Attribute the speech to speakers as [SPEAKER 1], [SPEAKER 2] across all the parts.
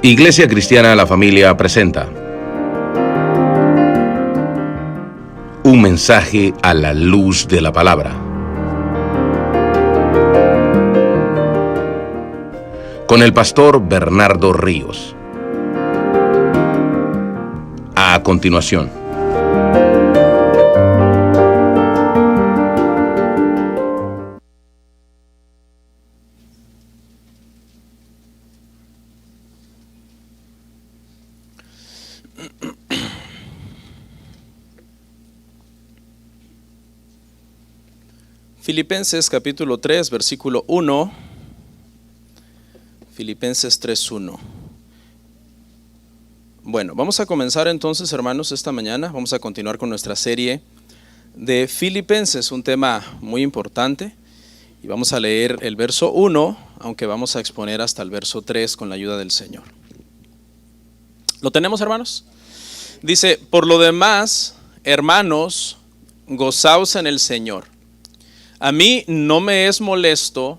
[SPEAKER 1] Iglesia Cristiana La Familia presenta un mensaje a la luz de la palabra, con el pastor Bernardo Ríos. A continuación,
[SPEAKER 2] Filipenses capítulo 3, versículo 1. Filipenses 3:1. Bueno, vamos a comenzar entonces, hermanos, esta mañana. Vamos a continuar con nuestra serie de Filipenses, un tema muy importante. Y vamos a leer el verso 1, aunque vamos a exponer hasta el verso 3 con la ayuda del Señor. ¿Lo tenemos, hermanos? Dice: por lo demás, hermanos, gozaos en el Señor. A mí no me es molesto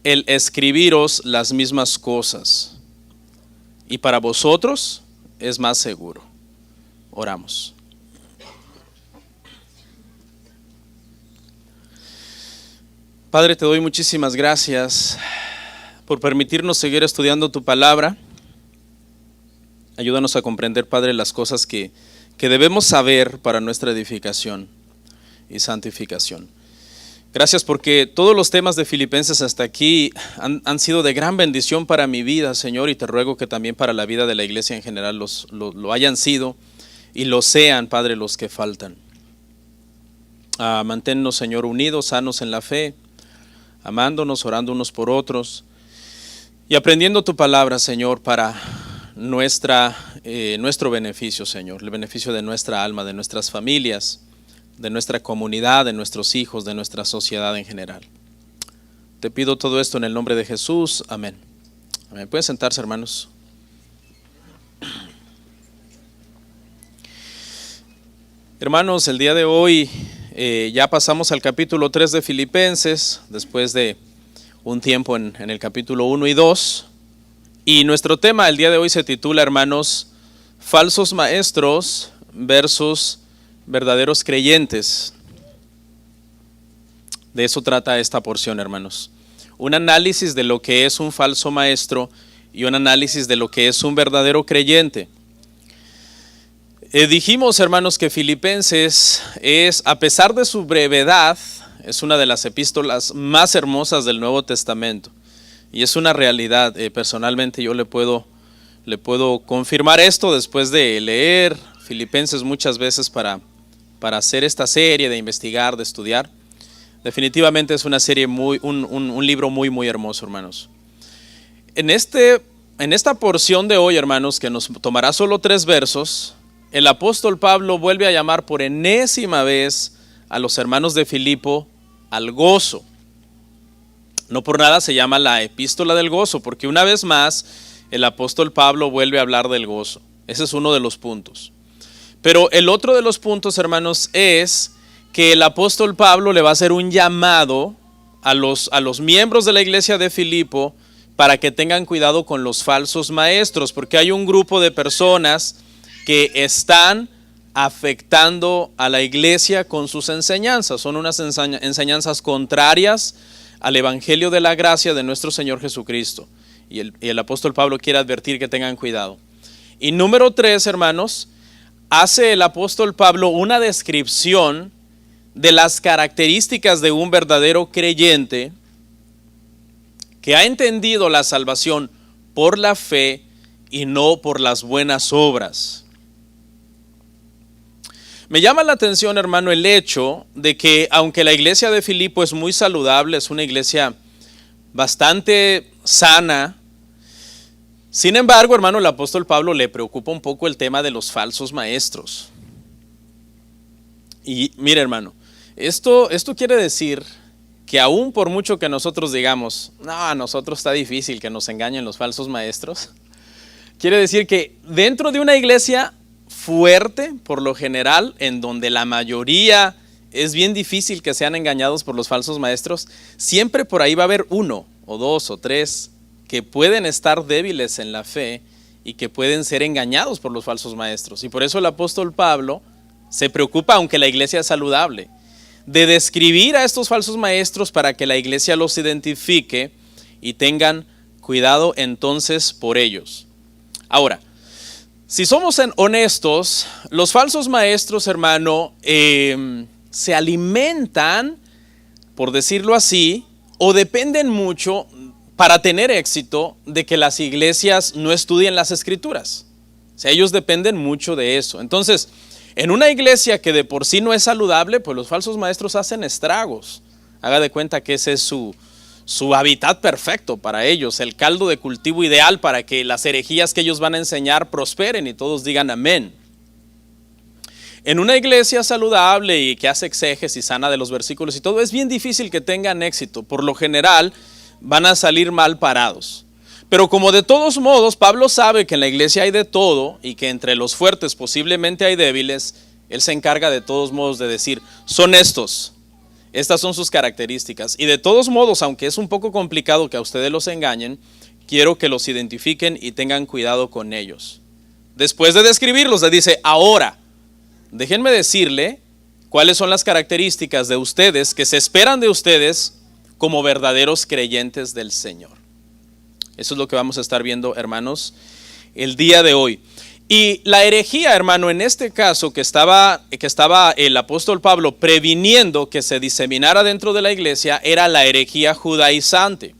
[SPEAKER 2] el escribiros las mismas cosas, y para vosotros es más seguro. Oramos. Padre, te doy muchísimas gracias por permitirnos seguir estudiando tu palabra. Ayúdanos a comprender, Padre, las cosas que debemos saber para nuestra edificación y santificación. Gracias porque todos los temas de Filipenses hasta aquí han sido de gran bendición para mi vida, Señor, y te ruego que también para la vida de la iglesia en general lo hayan sido y lo sean, Padre, los que faltan. Manténnos, Señor, unidos, sanos en la fe, amándonos, orando unos por otros y aprendiendo tu palabra, Señor, para nuestro beneficio, Señor, el beneficio de nuestra alma, de nuestras familias, de nuestra comunidad, de nuestros hijos, de nuestra sociedad en general. Te pido todo esto en el nombre de Jesús. Amén. Amén. Pueden sentarse, hermanos. Hermanos, el día de hoy ya pasamos al capítulo 3 de Filipenses, después de un tiempo en el capítulo 1 y 2. Y nuestro tema el día de hoy se titula, hermanos, falsos maestros versus verdaderos creyentes. De eso trata esta porción, hermanos. Un análisis de lo que es un falso maestro y un análisis de lo que es un verdadero creyente. Dijimos, hermanos, que Filipenses es, a pesar de su brevedad, es una de las epístolas más hermosas del Nuevo Testamento. Y es una realidad. Personalmente yo le puedo confirmar esto después de leer Filipenses muchas veces para hacer esta serie, de investigar, de estudiar. Definitivamente es una serie un libro muy, muy hermoso, hermanos. En esta porción de hoy, hermanos, que nos tomará solo 3 versos, el apóstol Pablo vuelve a llamar por enésima vez a los hermanos de Filipo al gozo. No por nada se llama la epístola del gozo, porque una vez más el apóstol Pablo vuelve a hablar del gozo. Ese es uno de los puntos. Pero el otro de los puntos, hermanos, es que el apóstol Pablo le va a hacer un llamado a los miembros de la iglesia de Filipo para que tengan cuidado con los falsos maestros, porque hay un grupo de personas que están afectando a la iglesia con sus enseñanzas. Son unas enseñanzas contrarias al evangelio de la gracia de nuestro Señor Jesucristo. Y el apóstol Pablo quiere advertir que tengan cuidado. Y número 3, hermanos, hace el apóstol Pablo una descripción de las características de un verdadero creyente que ha entendido la salvación por la fe y no por las buenas obras. Me llama la atención, hermano, el hecho de que aunque la iglesia de Filipo es muy saludable, es una iglesia bastante sana, sin embargo, hermano, el apóstol Pablo le preocupa un poco el tema de los falsos maestros. Y mire, hermano, esto quiere decir que aún por mucho que nosotros digamos, no, a nosotros está difícil que nos engañen los falsos maestros, quiere decir que dentro de una iglesia fuerte, por lo general, en donde la mayoría es bien difícil que sean engañados por los falsos maestros, siempre por ahí va a haber 1 o 2 o 3 que pueden estar débiles en la fe y que pueden ser engañados por los falsos maestros. Y por eso el apóstol Pablo se preocupa, aunque la iglesia es saludable, de describir a estos falsos maestros para que la iglesia los identifique y tengan cuidado entonces por ellos. Ahora, si somos honestos, los falsos maestros, hermano, se alimentan, por decirlo así, o dependen mucho para tener éxito de que las iglesias no estudien las escrituras. O sea, ellos dependen mucho de eso. Entonces, en una iglesia que de por sí no es saludable, pues los falsos maestros hacen estragos. Haga de cuenta que ese es su hábitat perfecto para ellos, el caldo de cultivo ideal para que las herejías que ellos van a enseñar prosperen y todos digan amén. En una iglesia saludable y que hace exégesis sana de los versículos y todo, es bien difícil que tengan éxito. Por lo general van a salir mal parados. Pero como de todos modos Pablo sabe que en la iglesia hay de todo y que entre los fuertes posiblemente hay débiles, él se encarga de todos modos de decir, son estos. Estas son sus características. Y de todos modos, aunque es un poco complicado que a ustedes los engañen, quiero que los identifiquen y tengan cuidado con ellos. Después de describirlos, le dice, ahora, déjenme decirle cuáles son las características de ustedes que se esperan de ustedes como verdaderos creyentes del Señor. Eso es lo que vamos a estar viendo, hermanos, el día de hoy. Y la herejía, hermano, en este caso que estaba el apóstol Pablo previniendo que se diseminara dentro de la iglesia, era la herejía judaizante.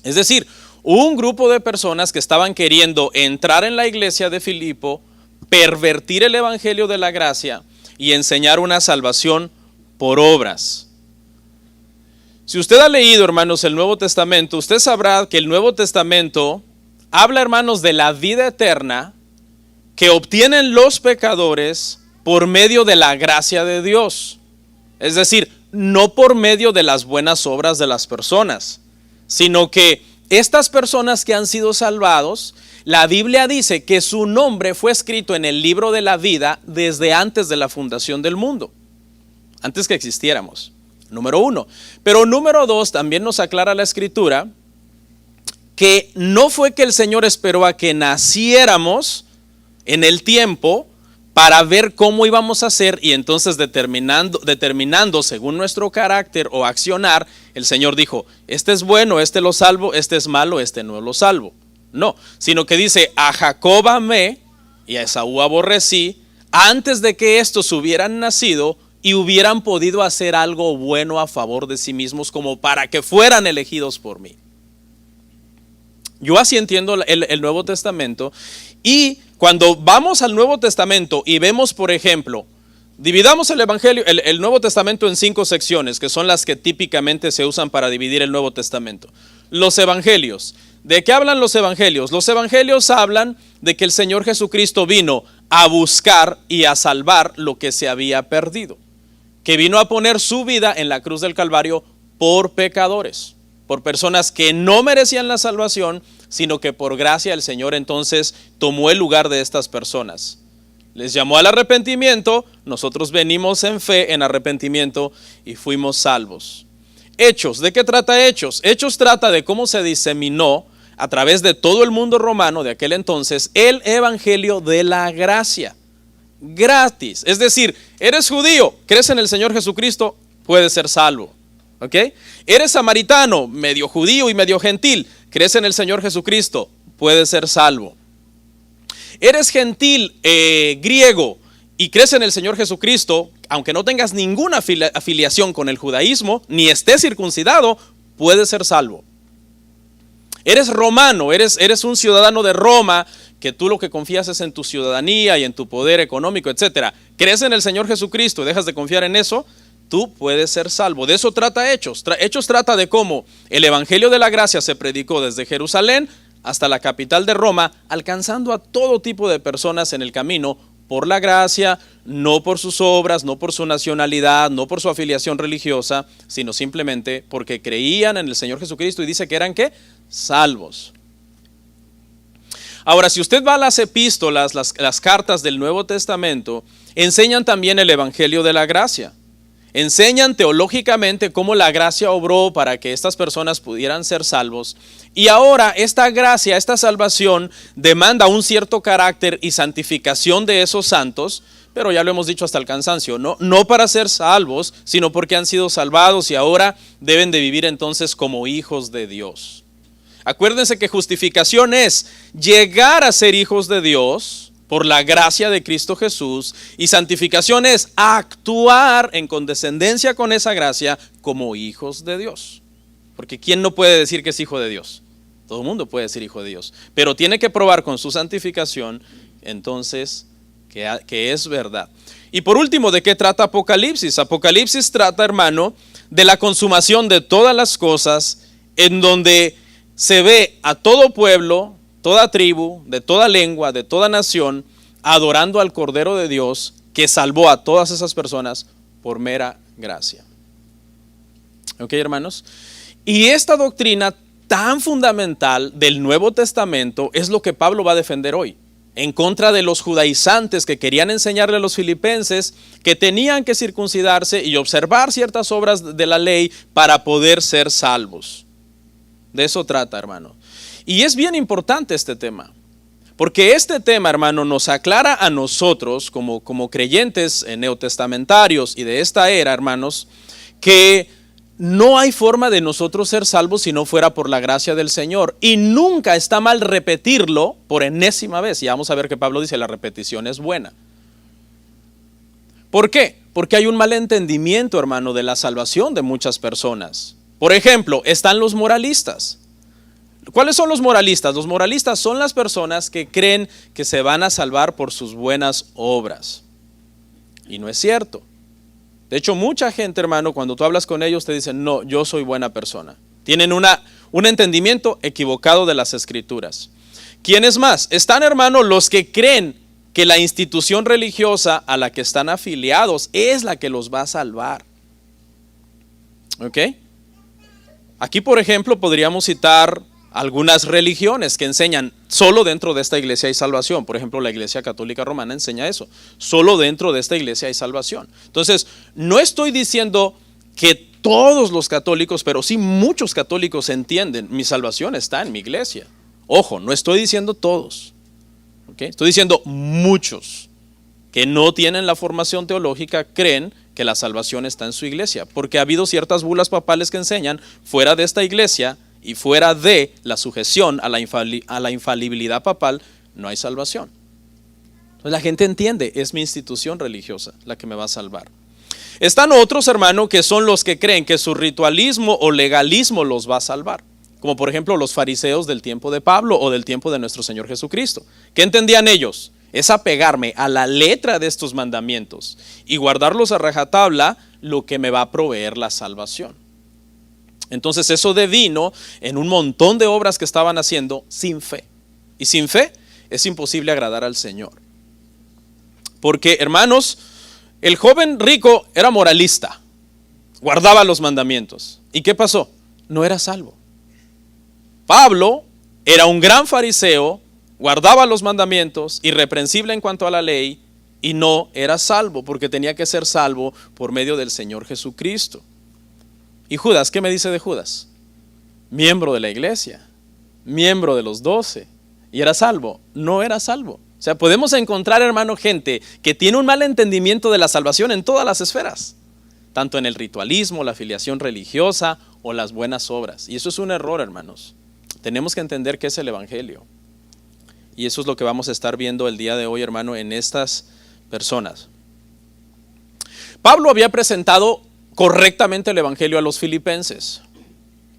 [SPEAKER 2] Es decir, un grupo de personas que estaban queriendo entrar en la iglesia de Filipo, pervertir el evangelio de la gracia y enseñar una salvación por obras. Si usted ha leído, hermanos, el Nuevo Testamento, usted sabrá que el Nuevo Testamento habla, hermanos, de la vida eterna que obtienen los pecadores por medio de la gracia de Dios. Es decir, no por medio de las buenas obras de las personas, sino que estas personas que han sido salvados, la Biblia dice que su nombre fue escrito en el libro de la vida desde antes de la fundación del mundo, antes que existiéramos. Número uno. Pero número dos, también nos aclara la Escritura que no fue que el Señor esperó a que naciéramos en el tiempo para ver cómo íbamos a hacer y entonces determinando según nuestro carácter o accionar, el Señor dijo, este es bueno, este lo salvo, este es malo, este no lo salvo. No, sino que dice, a Jacob amé y a Esaú aborrecí antes de que estos hubieran nacido y hubieran podido hacer algo bueno a favor de sí mismos como para que fueran elegidos por mí. Yo así entiendo el Nuevo Testamento. Y cuando vamos al Nuevo Testamento y vemos, por ejemplo, dividamos el Evangelio, el Nuevo Testamento en 5 secciones, que son las que típicamente se usan para dividir el Nuevo Testamento. Los Evangelios. ¿De qué hablan los Evangelios? Los Evangelios hablan de que el Señor Jesucristo vino a buscar y a salvar lo que se había perdido. Que vino a poner su vida en la cruz del Calvario por pecadores, por personas que no merecían la salvación, sino que por gracia el Señor entonces tomó el lugar de estas personas. Les llamó al arrepentimiento, nosotros venimos en fe, en arrepentimiento y fuimos salvos. Hechos, ¿de qué trata Hechos? Hechos trata de cómo se diseminó a través de todo el mundo romano de aquel entonces el evangelio de la gracia. Gratis, es decir, eres judío, crees en el Señor Jesucristo, puedes ser salvo. ¿Ok? Eres samaritano, medio judío y medio gentil, crees en el Señor Jesucristo, puedes ser salvo. Eres gentil, griego y crees en el Señor Jesucristo, aunque no tengas ninguna afiliación con el judaísmo, ni estés circuncidado, puedes ser salvo. Eres romano, eres un ciudadano de Roma, que tú lo que confías es en tu ciudadanía y en tu poder económico, etcétera. ¿Crees en el Señor Jesucristo y dejas de confiar en eso? Tú puedes ser salvo. De eso trata Hechos. Hechos trata de cómo el evangelio de la gracia se predicó desde Jerusalén hasta la capital de Roma, alcanzando a todo tipo de personas en el camino por la gracia, no por sus obras, no por su nacionalidad, no por su afiliación religiosa, sino simplemente porque creían en el Señor Jesucristo y dice que eran ¿qué? Salvos. Ahora, si usted va a las epístolas, las cartas del Nuevo Testamento, enseñan también el evangelio de la gracia. enseñan teológicamente cómo la gracia obró para que estas personas pudieran ser salvos. Y ahora esta gracia, esta salvación demanda un cierto carácter y santificación de esos santos, pero ya lo hemos dicho hasta el cansancio, no para ser salvos, sino porque han sido salvados y ahora deben de vivir entonces como hijos de Dios. Acuérdense que justificación es llegar a ser hijos de Dios por la gracia de Cristo Jesús, y santificación es actuar en condescendencia con esa gracia como hijos de Dios. Porque ¿quién no puede decir que es hijo de Dios? Todo el mundo puede decir hijo de Dios, pero tiene que probar con su santificación entonces que es verdad. Y por último, ¿de qué trata Apocalipsis? Apocalipsis trata, hermano, de la consumación de todas las cosas, en donde se ve a todo pueblo, toda tribu, de toda lengua, de toda nación, adorando al Cordero de Dios, que salvó a todas esas personas por mera gracia. ¿Ok, hermanos? Y esta doctrina tan fundamental del Nuevo Testamento es lo que Pablo va a defender hoy, en contra de los judaizantes que querían enseñarle a los filipenses que tenían que circuncidarse y observar ciertas obras de la ley para poder ser salvos. De eso trata, hermano. Y es bien importante este tema, porque este tema, hermano, nos aclara a nosotros como creyentes neotestamentarios y de esta era, hermanos, que no hay forma de nosotros ser salvos si no fuera por la gracia del Señor. Y nunca está mal repetirlo por enésima vez. Y vamos a ver que Pablo dice, la repetición es buena. ¿Por qué? Porque hay un mal entendimiento, hermano, de la salvación de muchas personas. Por ejemplo, están los moralistas. ¿Cuáles son los moralistas? Los moralistas son las personas que creen que se van a salvar por sus buenas obras. Y no es cierto. De hecho, mucha gente, hermano, cuando tú hablas con ellos te dicen, no, yo soy buena persona. Tienen un entendimiento equivocado de las Escrituras. ¿Quiénes más? Están, hermano, los que creen que la institución religiosa a la que están afiliados es la que los va a salvar. ¿Ok? Aquí, por ejemplo, podríamos citar algunas religiones que enseñan solo dentro de esta iglesia hay salvación. Por ejemplo, la Iglesia Católica Romana enseña eso. Solo dentro de esta iglesia hay salvación. Entonces, no estoy diciendo que todos los católicos, pero sí muchos católicos entienden, mi salvación está en mi iglesia. Ojo, no estoy diciendo todos. ¿Okay? Estoy diciendo muchos que no tienen la formación teológica creen que la salvación está en su iglesia. Porque ha habido ciertas bulas papales que enseñan fuera de esta iglesia y fuera de la sujeción a la infalibilidad papal, no hay salvación. Entonces la gente entiende, es mi institución religiosa la que me va a salvar. Están otros, hermano, que son los que creen que su ritualismo o legalismo los va a salvar. Como por ejemplo los fariseos del tiempo de Pablo o del tiempo de nuestro Señor Jesucristo. ¿Qué entendían ellos? Es apegarme a la letra de estos mandamientos y guardarlos a rajatabla lo que me va a proveer la salvación. Entonces eso devino en un montón de obras que estaban haciendo sin fe. Y sin fe es imposible agradar al Señor. Porque, hermanos, el joven rico era moralista, guardaba los mandamientos. ¿Y qué pasó? No era salvo. Pablo era un gran fariseo, guardaba los mandamientos, irreprensible en cuanto a la ley, y no era salvo, porque tenía que ser salvo por medio del Señor Jesucristo. ¿Y Judas? ¿Qué me dice de Judas? Miembro de la iglesia, miembro de los 12, y era salvo. No era salvo. O sea, podemos encontrar, hermano, gente que tiene un mal entendimiento de la salvación en todas las esferas, tanto en el ritualismo, la filiación religiosa o las buenas obras. Y eso es un error, hermanos. Tenemos que entender qué es el evangelio. Y eso es lo que vamos a estar viendo el día de hoy, hermano, en estas personas. Pablo había presentado correctamente el evangelio a los filipenses.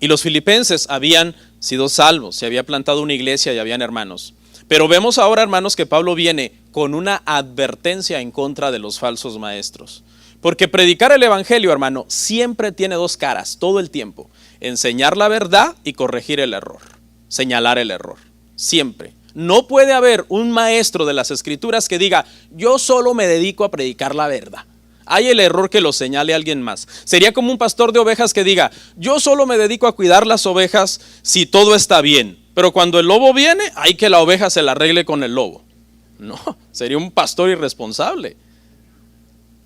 [SPEAKER 2] Y los filipenses habían sido salvos, se había plantado una iglesia y habían hermanos. Pero vemos ahora, hermanos, que Pablo viene con una advertencia en contra de los falsos maestros. Porque predicar el evangelio, hermano, siempre tiene dos caras, todo el tiempo. Enseñar la verdad y corregir el error, señalar el error, siempre. No puede haber un maestro de las Escrituras que diga, yo solo me dedico a predicar la verdad. Hay el error que lo señale alguien más. Sería como un pastor de ovejas que diga, yo solo me dedico a cuidar las ovejas si todo está bien. Pero cuando el lobo viene, hay que la oveja se la arregle con el lobo. No, sería un pastor irresponsable.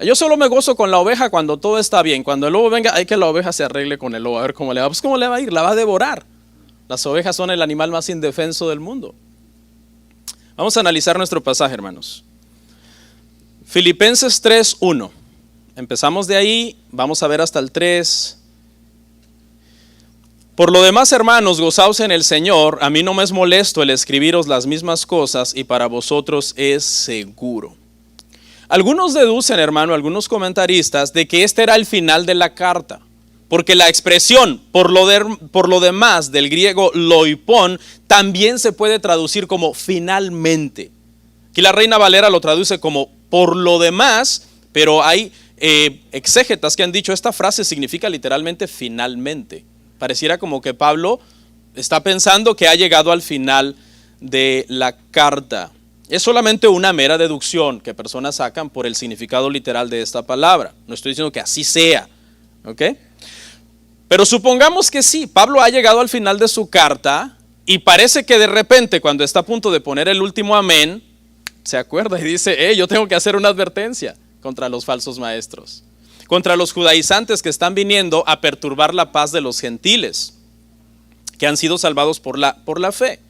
[SPEAKER 2] Yo solo me gozo con la oveja cuando todo está bien. Cuando el lobo venga, hay que la oveja se arregle con el lobo. A ver cómo le va. Pues ¿cómo le va a ir? La va a devorar. Las ovejas son el animal más indefenso del mundo. Vamos a analizar nuestro pasaje, hermanos. Filipenses 3:1. Empezamos de ahí, vamos a ver hasta el 3. Por lo demás, hermanos, gozaos en el Señor. A mí no me es molesto el escribiros las mismas cosas y para vosotros es seguro. Algunos deducen, hermano, algunos comentaristas, de que este era el final de la carta. Porque la expresión por lo demás del griego loipón también se puede traducir como finalmente. Aquí la Reina Valera lo traduce como por lo demás, pero hay exégetas que han dicho esta frase significa literalmente finalmente. Pareciera como que Pablo está pensando que ha llegado al final de la carta. Es solamente una mera deducción que personas sacan por el significado literal de esta palabra. No estoy diciendo que así sea, ¿ok? Pero supongamos que sí, Pablo ha llegado al final de su carta y parece que de repente cuando está a punto de poner el último amén, se acuerda y dice, yo tengo que hacer una advertencia contra los falsos maestros, contra los judaizantes que están viniendo a perturbar la paz de los gentiles, que han sido salvados por la fe.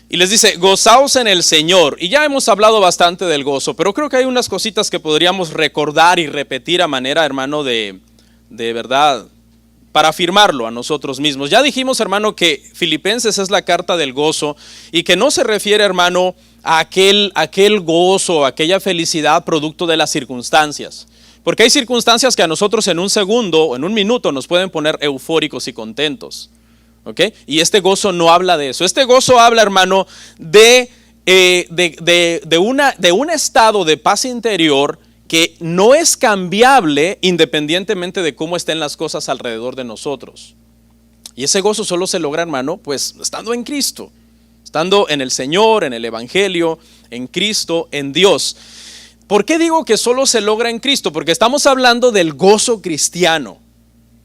[SPEAKER 2] Y les dice, gozaos en el Señor. Y ya hemos hablado bastante del gozo, pero creo que hay unas cositas que podríamos recordar y repetir a manera, hermano, de verdad, para afirmarlo a nosotros mismos. Ya dijimos, hermano, que Filipenses es la carta del gozo y que no se refiere, hermano, a aquel gozo, aquella felicidad producto de las circunstancias. Porque hay circunstancias que a nosotros en un segundo o en un minuto nos pueden poner eufóricos y contentos. ¿Okay? Y este gozo no habla de eso. Este gozo habla, hermano, de un estado de paz interior que no es cambiable independientemente de cómo estén las cosas alrededor de nosotros. Y ese gozo solo se logra, hermano, pues estando en Cristo, estando en el Señor, en el Evangelio, en Cristo, en Dios. ¿Por qué digo que solo se logra en Cristo? Porque estamos hablando del gozo cristiano.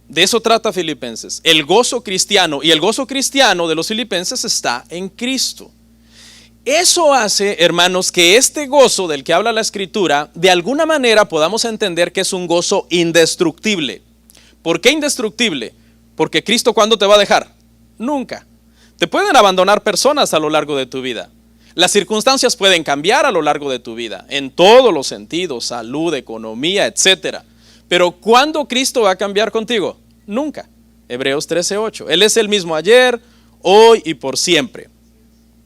[SPEAKER 2] De eso trata Filipenses, el gozo cristiano. Y el gozo cristiano de los filipenses está en Cristo. Eso hace, hermanos, que este gozo del que habla la Escritura, de alguna manera podamos entender que es un gozo indestructible. ¿Por qué indestructible? Porque Cristo, ¿cuándo te va a dejar? Nunca. Te pueden abandonar personas a lo largo de tu vida. Las circunstancias pueden cambiar a lo largo de tu vida, en todos los sentidos, salud, economía, etcétera. Pero ¿cuándo Cristo va a cambiar contigo? Nunca. Hebreos 13:8. Él es el mismo ayer, hoy y por siempre.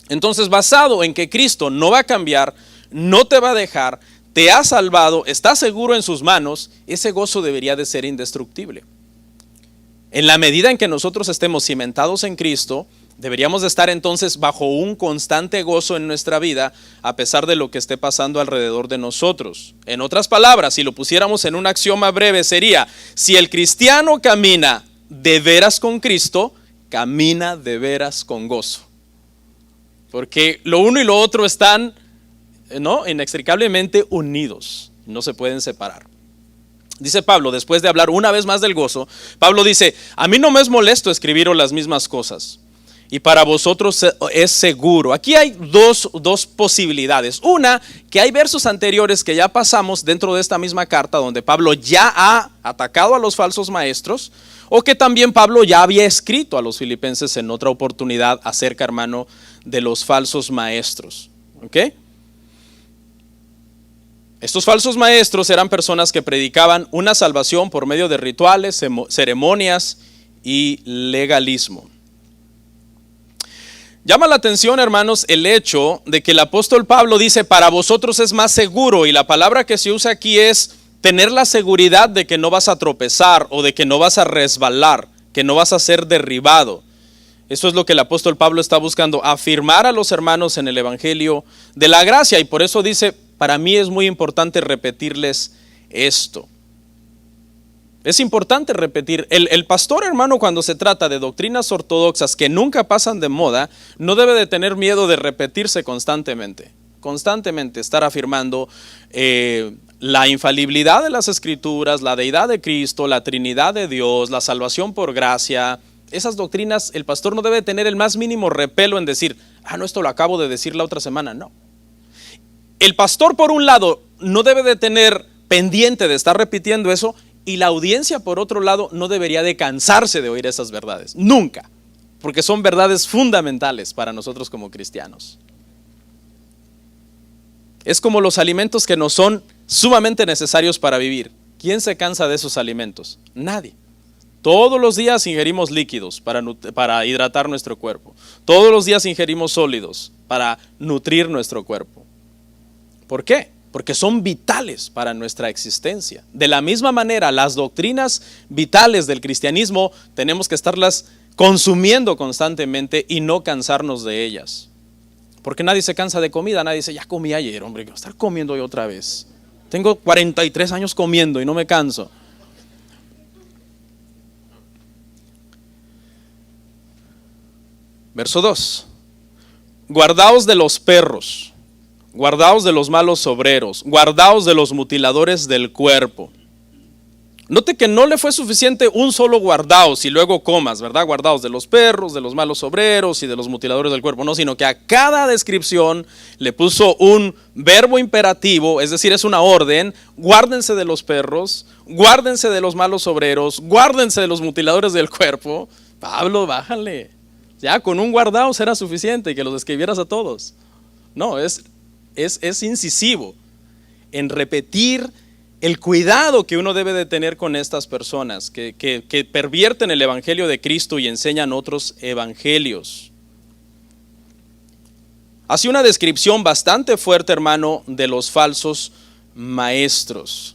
[SPEAKER 2] Entonces, basado en que Cristo no va a cambiar, no te va a dejar, te ha salvado, está seguro en sus manos, ese gozo debería de ser indestructible. En la medida en que nosotros estemos cimentados en Cristo, deberíamos de estar entonces bajo un constante gozo en nuestra vida, a pesar de lo que esté pasando alrededor de nosotros. En otras palabras, si lo pusiéramos en un axioma breve, sería: si el cristiano camina de veras con Cristo, camina de veras con gozo. Porque lo uno y lo otro están, inextricablemente unidos, no se pueden separar. Dice Pablo, después de hablar una vez más del gozo, Pablo dice: a mí no me es molesto escribiros las mismas cosas, y para vosotros es seguro. Aquí hay dos posibilidades. Una, que hay versos anteriores que ya pasamos dentro de esta misma carta, donde Pablo ya ha atacado a los falsos maestros, o que también Pablo ya había escrito a los filipenses en otra oportunidad acerca, hermano, de los falsos maestros. ¿Ok? Estos falsos maestros eran personas que predicaban una salvación por medio de rituales, ceremonias y legalismo. Llama la atención, hermanos, el hecho de que el apóstol Pablo dice: para vosotros es más seguro, y la palabra que se usa aquí es tener la seguridad de que no vas a tropezar o de que no vas a resbalar, que no vas a ser derribado. Eso es lo que el apóstol Pablo está buscando, afirmar a los hermanos en el evangelio de la gracia, y por eso dice: para mí es muy importante repetirles esto. Es importante repetir. El pastor, hermano, cuando se trata de doctrinas ortodoxas que nunca pasan de moda, no debe de tener miedo de repetirse constantemente. Constantemente estar afirmando la infalibilidad de las Escrituras, la deidad de Cristo, la Trinidad de Dios, la salvación por gracia. Esas doctrinas, el pastor no debe tener el más mínimo repelo en decir: no, esto lo acabo de decir la otra semana. No. El pastor, por un lado, no debe de tener pendiente de estar repitiendo eso, y la audiencia, por otro lado, no debería de cansarse de oír esas verdades, nunca, porque son verdades fundamentales para nosotros como cristianos. Es como los alimentos que nos son sumamente necesarios para vivir. ¿Quién se cansa de esos alimentos? Nadie. Todos los días ingerimos líquidos para hidratar nuestro cuerpo. Todos los días ingerimos sólidos para nutrir nuestro cuerpo. ¿Por qué? Porque son vitales para nuestra existencia. De la misma manera, las doctrinas vitales del cristianismo tenemos que estarlas consumiendo constantemente y no cansarnos de ellas. Porque nadie se cansa de comida, nadie dice, ya comí ayer, hombre, quiero estar comiendo hoy otra vez. Tengo 43 años comiendo y no me canso. Verso 2. Guardaos de los perros, guardaos de los malos obreros, guardaos de los mutiladores del cuerpo. Note que no le fue suficiente un solo guardaos y luego comas, ¿verdad? Guardaos de los perros, de los malos obreros y de los mutiladores del cuerpo. No, sino que a cada descripción le puso un verbo imperativo, es decir, es una orden. Guárdense de los perros, guárdense de los malos obreros, guárdense de los mutiladores del cuerpo. Pablo, bájale. Ya con un guardaos era suficiente y que los describieras a todos. No, es incisivo en repetir el cuidado que uno debe de tener con estas personas que pervierten el evangelio de Cristo y enseñan otros evangelios. Hace una descripción bastante fuerte, hermano, de los falsos maestros.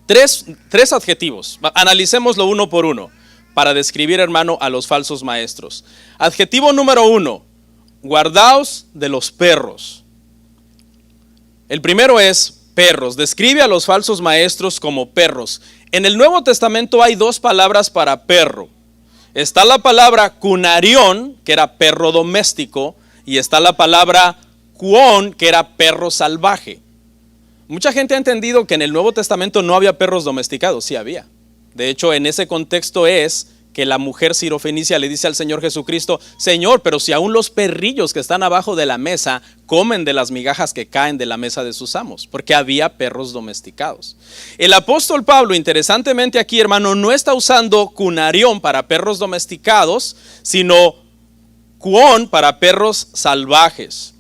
[SPEAKER 2] Tres adjetivos. Analicémoslo uno por uno para describir, hermano, a los falsos maestros. Adjetivo número 1, guardaos de los perros. El primero es perros. Describe a los falsos maestros como perros. En el Nuevo Testamento hay dos palabras para perro. Está la palabra kunarión, que era perro doméstico, y está la palabra kuon, que era perro salvaje. Mucha gente ha entendido que en el Nuevo Testamento no había perros domesticados. Sí había. De hecho, en ese contexto es que la mujer sirofenicia le dice al Señor Jesucristo, Señor, pero si aún los perrillos que están abajo de la mesa comen de las migajas que caen de la mesa de sus amos, porque había perros domesticados. El apóstol Pablo, interesantemente aquí, hermano, no está usando kunarión para perros domesticados, sino kuon para perros salvajes.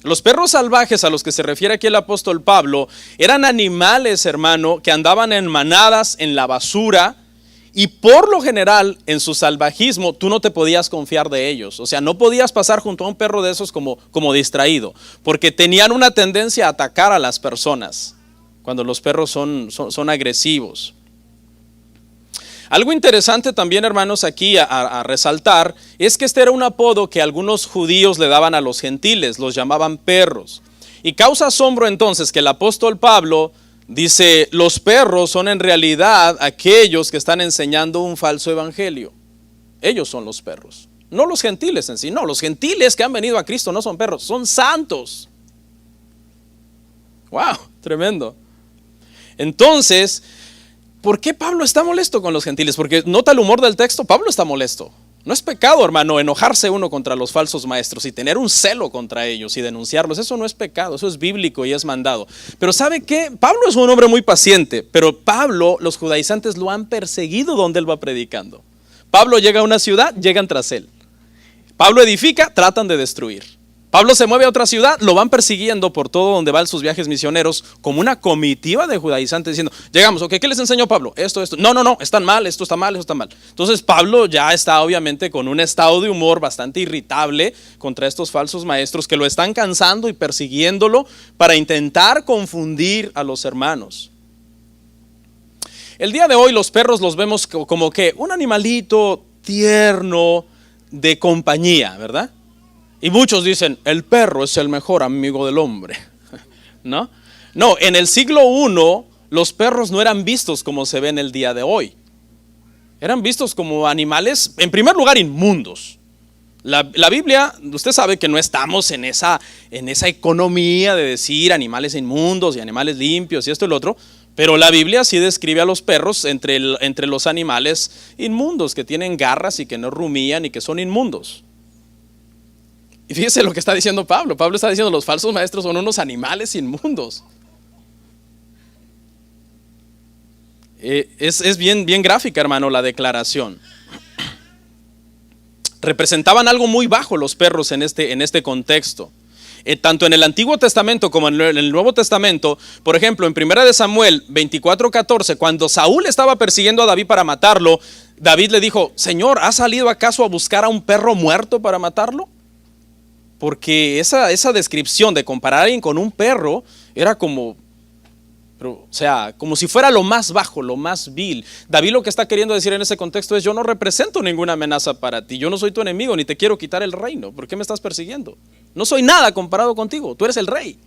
[SPEAKER 2] Los perros salvajes a los que se refiere aquí el apóstol Pablo eran animales, hermano, que andaban en manadas en la basura. Y por lo general, en su salvajismo, tú no te podías confiar de ellos. O sea, no podías pasar junto a un perro de esos como distraído, porque tenían una tendencia a atacar a las personas cuando los perros son agresivos. Algo interesante también, hermanos, aquí a resaltar, es que este era un apodo que algunos judíos le daban a los gentiles, los llamaban perros. Y causa asombro entonces que el apóstol Pablo dice, los perros son en realidad aquellos que están enseñando un falso evangelio. Ellos son los perros, no los gentiles en sí. No, los gentiles que han venido a Cristo no son perros, son santos. Wow, tremendo. Entonces, ¿por qué Pablo está molesto con los gentiles? Porque nota el humor del texto, Pablo está molesto. No es pecado, hermano, enojarse uno contra los falsos maestros y tener un celo contra ellos y denunciarlos. Eso no es pecado, eso es bíblico y es mandado. Pero ¿sabe qué? Pablo es un hombre muy paciente, pero Pablo, los judaizantes lo han perseguido donde él va predicando. Pablo llega a una ciudad, llegan tras él. Pablo edifica, tratan de destruir. Pablo se mueve a otra ciudad, lo van persiguiendo por todo donde van sus viajes misioneros, como una comitiva de judaizantes diciendo, llegamos, ok, ¿qué les enseñó Pablo? Esto, no, están mal, esto está mal, esto está mal. Entonces Pablo ya está obviamente con un estado de humor bastante irritable contra estos falsos maestros que lo están cansando y persiguiéndolo para intentar confundir a los hermanos. El día de hoy los perros los vemos como que un animalito tierno de compañía, ¿verdad? Y muchos dicen, el perro es el mejor amigo del hombre. ¿No? No, en el siglo I los perros no eran vistos como se ven el día de hoy. Eran vistos como animales, en primer lugar, inmundos. La Biblia, usted sabe que no estamos en esa economía de decir animales inmundos y animales limpios y esto y lo otro, pero la Biblia sí describe a los perros entre los animales inmundos, que tienen garras y que no rumían y que son inmundos. Y fíjese lo que está diciendo Pablo. Pablo está diciendo, los falsos maestros son unos animales inmundos. Es bien gráfica, hermano, la declaración. Representaban algo muy bajo los perros en este contexto. Tanto en el Antiguo Testamento como en el Nuevo Testamento. Por ejemplo, en 1 Samuel 24:14, cuando Saúl estaba persiguiendo a David para matarlo, David le dijo: Señor, ¿has salido acaso a buscar a un perro muerto para matarlo? Porque esa descripción de comparar a alguien con un perro era como si fuera lo más bajo, lo más vil. David lo que está queriendo decir en ese contexto es: yo no represento ninguna amenaza para ti, yo no soy tu enemigo, ni te quiero quitar el reino. ¿Por qué me estás persiguiendo? No soy nada comparado contigo, tú eres el rey.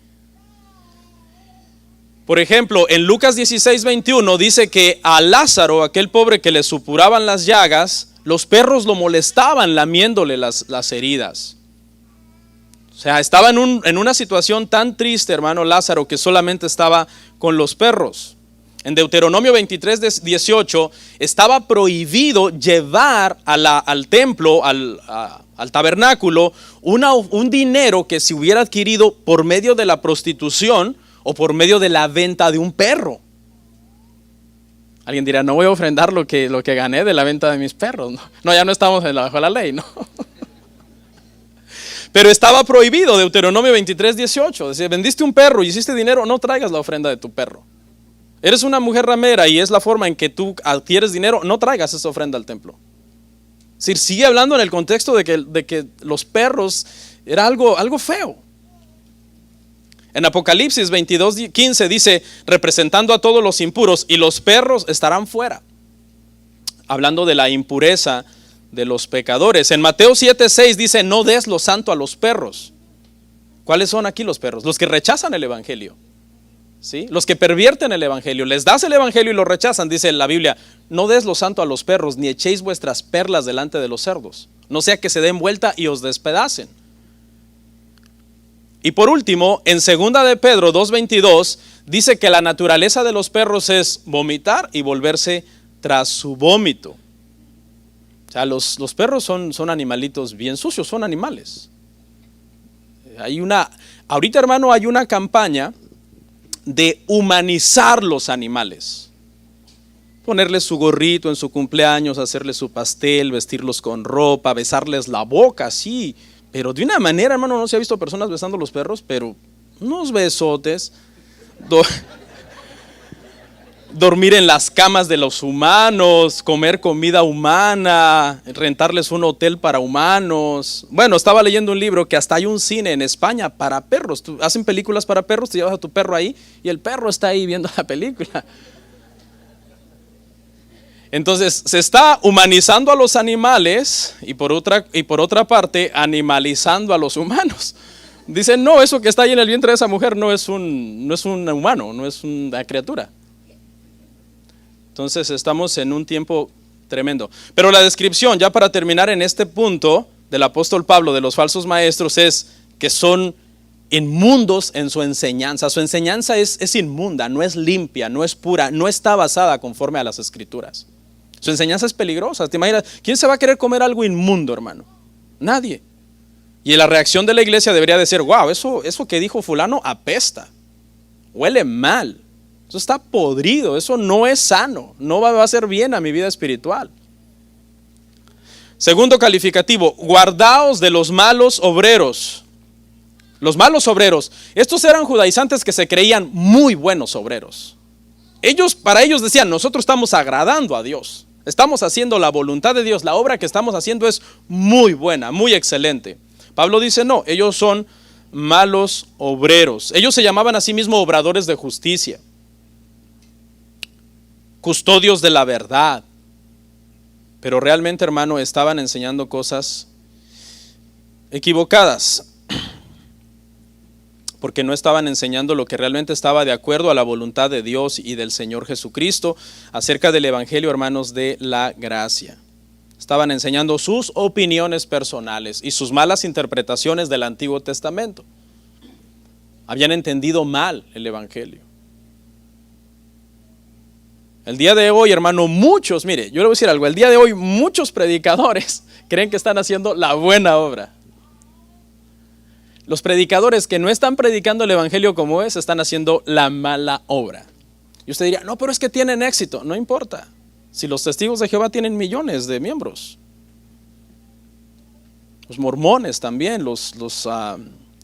[SPEAKER 2] Por ejemplo, en Lucas 16:21 dice que a Lázaro, aquel pobre que le supuraban las llagas, los perros lo molestaban lamiéndole las heridas. O sea, estaba en una situación tan triste, hermano Lázaro, que solamente estaba con los perros. En Deuteronomio 23:18 estaba prohibido llevar al templo, al tabernáculo, un dinero que se hubiera adquirido por medio de la prostitución o por medio de la venta de un perro. Alguien dirá: no voy a ofrendar lo que gané de la venta de mis perros. No, ya no estamos bajo la ley, ¿no? Pero estaba prohibido. Deuteronomio 23:18 decía: vendiste un perro y hiciste dinero, no traigas la ofrenda de tu perro. Eres una mujer ramera y es la forma en que tú adquieres dinero, no traigas esa ofrenda al templo. Es decir, sigue hablando en el contexto de que los perros era algo feo. En Apocalipsis 22:15 dice, representando a todos los impuros: y los perros estarán fuera. Hablando de la impureza de los pecadores. En Mateo 7:6 dice: no des lo santo a los perros. ¿Cuáles son aquí los perros? Los que rechazan el evangelio, ¿sí? Los que pervierten el evangelio. Les das el evangelio y lo rechazan. Dice la Biblia: no des lo santo a los perros, ni echéis vuestras perlas delante de los cerdos, no sea que se den vuelta y os despedacen. Y por último, en 2 de Pedro 2:22 dice que la naturaleza de los perros es vomitar y volverse tras su vómito. O sea, los perros son animalitos bien sucios, son animales. Ahorita, hermano, hay una campaña de humanizar los animales. Ponerles su gorrito en su cumpleaños, hacerles su pastel, vestirlos con ropa, besarles la boca, sí. Pero de una manera, hermano, no se ha visto personas besando a los perros, pero unos besotes. Dormir en las camas de los humanos, comer comida humana, rentarles un hotel para humanos. Bueno, estaba leyendo un libro que hasta hay un cine en España para perros. Hacen películas para perros, te llevas a tu perro ahí y el perro está ahí viendo la película. Entonces se está humanizando a los animales y por otra parte animalizando a los humanos. Dicen: no, eso que está ahí en el vientre de esa mujer no es un humano, no es una criatura. Entonces estamos en un tiempo tremendo. Pero la descripción, ya para terminar en este punto, del apóstol Pablo de los falsos maestros es que son inmundos en su enseñanza. Su enseñanza es inmunda, no es limpia, no es pura, no está basada conforme a las escrituras. Su enseñanza es peligrosa. ¿Te imaginas? ¿Quién se va a querer comer algo inmundo, hermano? Nadie. Y la reacción de la iglesia debería de ser: wow, eso que dijo fulano apesta, huele mal. Eso está podrido, eso no es sano, no va a hacer bien a mi vida espiritual. Segundo calificativo: guardaos de los malos obreros. Los malos obreros, estos eran judaizantes que se creían muy buenos obreros. Para ellos decían: nosotros estamos agradando a Dios, estamos haciendo la voluntad de Dios, la obra que estamos haciendo es muy buena, muy excelente. Pablo dice: no, ellos son malos obreros. Ellos se llamaban a sí mismos obradores de justicia, custodios de la verdad, pero realmente, hermano, estaban enseñando cosas equivocadas, porque no estaban enseñando lo que realmente estaba de acuerdo a la voluntad de Dios y del Señor Jesucristo acerca del evangelio, hermanos, de la gracia. Estaban enseñando sus opiniones personales y sus malas interpretaciones del Antiguo Testamento. Habían entendido mal el evangelio. El día de hoy, hermano, mire, yo le voy a decir algo: el día de hoy muchos predicadores creen que están haciendo la buena obra. Los predicadores que no están predicando el evangelio como es, están haciendo la mala obra. Y usted diría, no, pero es que tienen éxito. No importa. Si los testigos de Jehová tienen millones de miembros. Los mormones también, los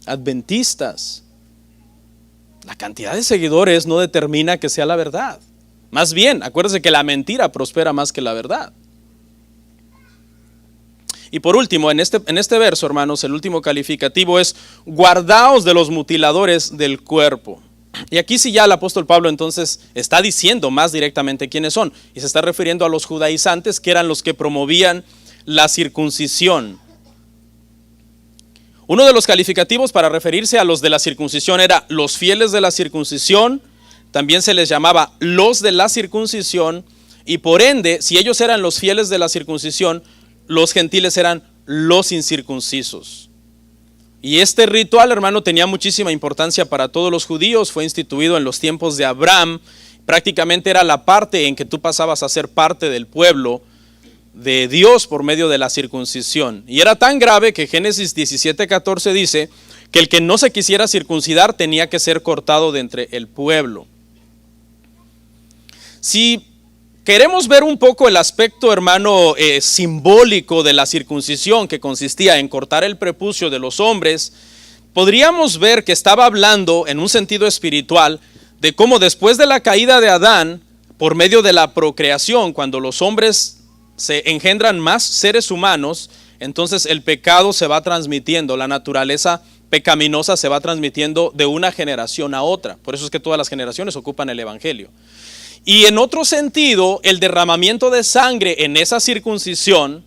[SPEAKER 2] adventistas. La cantidad de seguidores no determina que sea la verdad. Más bien, acuérdese que la mentira prospera más que la verdad. Y por último, en este verso, hermanos, el último calificativo es guardaos de los mutiladores del cuerpo. Y aquí sí ya el apóstol Pablo entonces está diciendo más directamente quiénes son. Y se está refiriendo a los judaizantes, que eran los que promovían la circuncisión. Uno de los calificativos para referirse a los de la circuncisión era los fieles de la circuncisión. También se les llamaba los de la circuncisión. Y por ende, si ellos eran los fieles de la circuncisión, los gentiles eran los incircuncisos. Y este ritual, hermano, tenía muchísima importancia para todos los judíos. Fue instituido en los tiempos de Abraham. Prácticamente era la parte en que tú pasabas a ser parte del pueblo de Dios por medio de la circuncisión. Y era tan grave que Génesis 17:14 dice que el que no se quisiera circuncidar tenía que ser cortado de entre el pueblo. Si queremos ver un poco el aspecto, hermano, simbólico de la circuncisión, que consistía en cortar el prepucio de los hombres, podríamos ver que estaba hablando en un sentido espiritual de cómo después de la caída de Adán, por medio de la procreación, cuando los hombres se engendran más seres humanos, entonces el pecado se va transmitiendo, la naturaleza pecaminosa se va transmitiendo de una generación a otra. Por eso es que todas las generaciones ocupan el evangelio. Y en otro sentido, el derramamiento de sangre en esa circuncisión,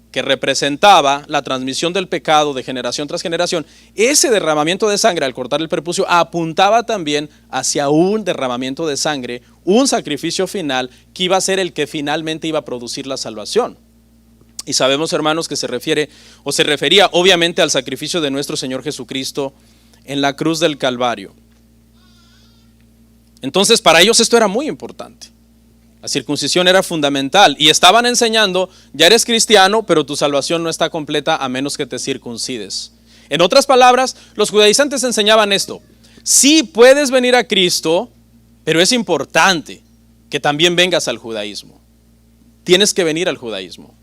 [SPEAKER 2] que representaba la transmisión del pecado de generación tras generación, ese derramamiento de sangre al cortar el prepucio apuntaba también hacia un derramamiento de sangre, un sacrificio final que iba a ser el que finalmente iba a producir la salvación. Y sabemos, hermanos, que se refería obviamente al sacrificio de nuestro Señor Jesucristo en la cruz del Calvario. Entonces, para ellos esto era muy importante. La circuncisión era fundamental y estaban enseñando, ya eres cristiano, pero tu salvación no está completa a menos que te circuncides. En otras palabras, los judaizantes enseñaban esto: sí puedes venir a Cristo, pero es importante que también vengas al judaísmo. Tienes que venir al judaísmo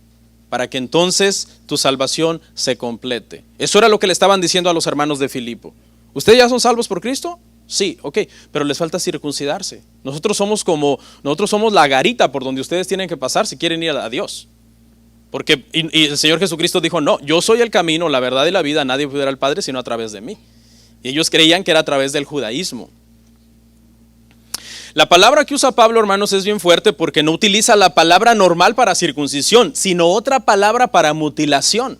[SPEAKER 2] para que entonces tu salvación se complete. Eso era lo que le estaban diciendo a los hermanos de Filipo. ¿Ustedes ya son salvos por Cristo? Sí, ok, pero les falta circuncidarse. Nosotros somos la garita por donde ustedes tienen que pasar si quieren ir a Dios. Porque y el Señor Jesucristo dijo, no, yo soy el camino, la verdad y la vida, nadie puede ir al Padre sino a través de mí. Y ellos creían que era a través del judaísmo. La palabra que usa Pablo, hermanos, es bien fuerte porque no utiliza la palabra normal para circuncisión, sino otra palabra para mutilación,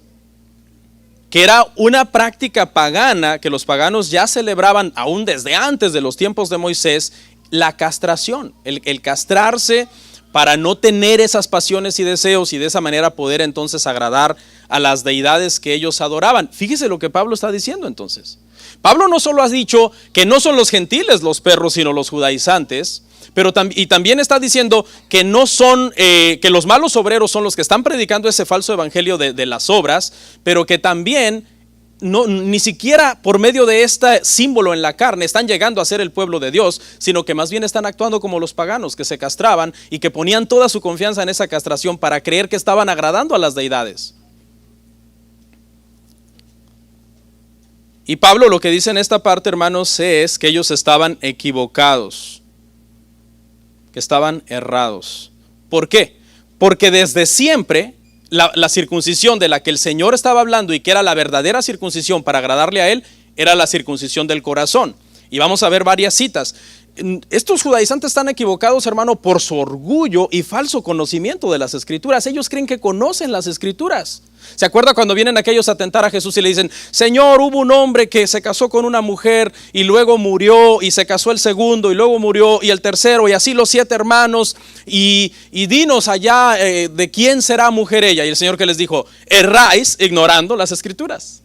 [SPEAKER 2] que era una práctica pagana que los paganos ya celebraban aún desde antes de los tiempos de Moisés, la castración, el castrarse para no tener esas pasiones y deseos y de esa manera poder entonces agradar a las deidades que ellos adoraban. Fíjese lo que Pablo está diciendo entonces. Pablo no solo ha dicho que no son los gentiles los perros, sino los judaizantes, pero también está diciendo que no son, que los malos obreros son los que están predicando ese falso evangelio de las obras, pero que también ni siquiera por medio de este símbolo en la carne están llegando a ser el pueblo de Dios, sino que más bien están actuando como los paganos que se castraban y que ponían toda su confianza en esa castración para creer que estaban agradando a las deidades. Y Pablo lo que dice en esta parte, hermanos, es que ellos estaban equivocados, que estaban errados. ¿Por qué? Porque desde siempre la circuncisión de la que el Señor estaba hablando y que era la verdadera circuncisión para agradarle a Él, era la circuncisión del corazón. Y vamos a ver varias citas. Estos judaizantes están equivocados, hermano, por su orgullo y falso conocimiento de las Escrituras. Ellos creen que conocen las Escrituras. ¿Se acuerda cuando vienen aquellos a tentar a Jesús y le dicen, Señor, hubo un hombre que se casó con una mujer y luego murió, y se casó el segundo y luego murió y el tercero, y así los 7 hermanos, y dinos allá de quién será mujer ella? Y el Señor que les dijo, erráis ignorando las Escrituras.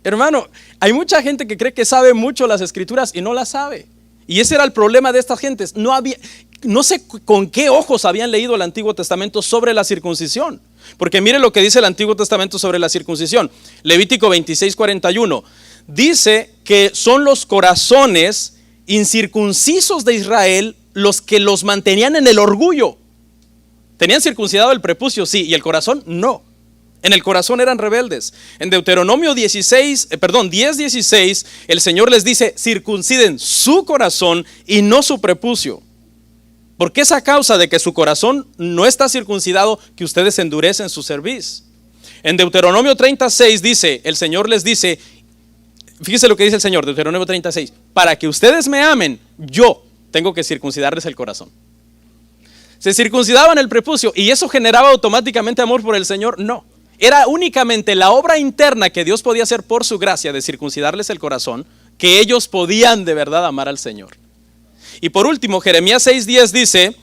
[SPEAKER 2] Hermano, hay mucha gente que cree que sabe mucho las Escrituras y no las sabe. Y ese era el problema de estas gentes. No sé con qué ojos habían leído el Antiguo Testamento sobre la circuncisión. Porque mire lo que dice el Antiguo Testamento sobre la circuncisión. Levítico 26:41. Dice que son los corazones incircuncisos de Israel los que los mantenían en el orgullo. ¿Tenían circuncidado el prepucio? Sí. ¿Y el corazón? No. En el corazón eran rebeldes. En Deuteronomio 10:16, el Señor les dice: circunciden su corazón y no su prepucio. Porque es a causa de que su corazón no está circuncidado que ustedes endurecen su cerviz. En Deuteronomio 36 dice, el Señor les dice, fíjese lo que dice el Señor, Deuteronomio 36, para que ustedes me amen, yo tengo que circuncidarles el corazón. ¿Se circuncidaban el prepucio y eso generaba automáticamente amor por el Señor? No. Era únicamente la obra interna que Dios podía hacer por su gracia de circuncidarles el corazón, que ellos podían de verdad amar al Señor. Y por último, Jeremías 6:10 dice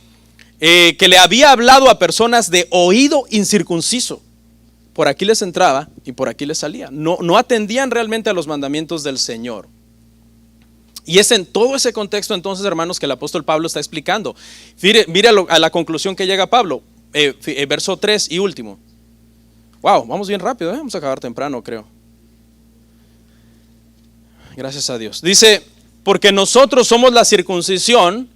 [SPEAKER 2] que le había hablado a personas de oído incircunciso. Por aquí les entraba y por aquí les salía. No atendían realmente a los mandamientos del Señor. Y es en todo ese contexto entonces, hermanos, que el apóstol Pablo está explicando. Mire a la conclusión que llega Pablo, verso 3 y último. Wow, vamos bien rápido, vamos a acabar temprano, creo. Gracias a Dios. Dice, porque nosotros somos la circuncisión,